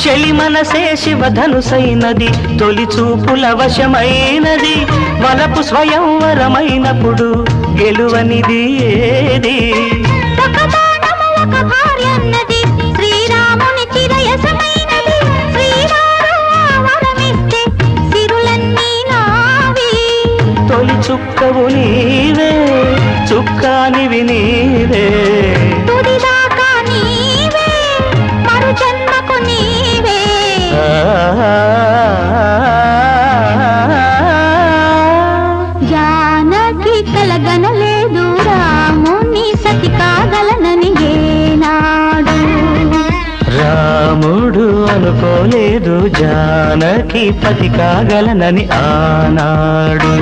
చెలి మనసే శివధనుసైనది, తొలి చూపుల వశమైనది, వలపు స్వయంవరమైనప్పుడు గెలువనిది ఏది? ఒక బాణము ఒక భార్యన్నది, శ్రీరాముని చిరయసమైనది, శ్రీవారు వరమిస్తే సిరులన్నీ నావి. తొలి చుక్కవు నీవే, చుక్కానివి నీవే, తుదిదాకా నీవే, మరు జన్మకు నీవే. జానకి కలగనలేదు రాముని సతి కాగలనని ఏనాడు, రాముడు అనుకోలేదు జానకి పతి కాగలనని ఆనాడు.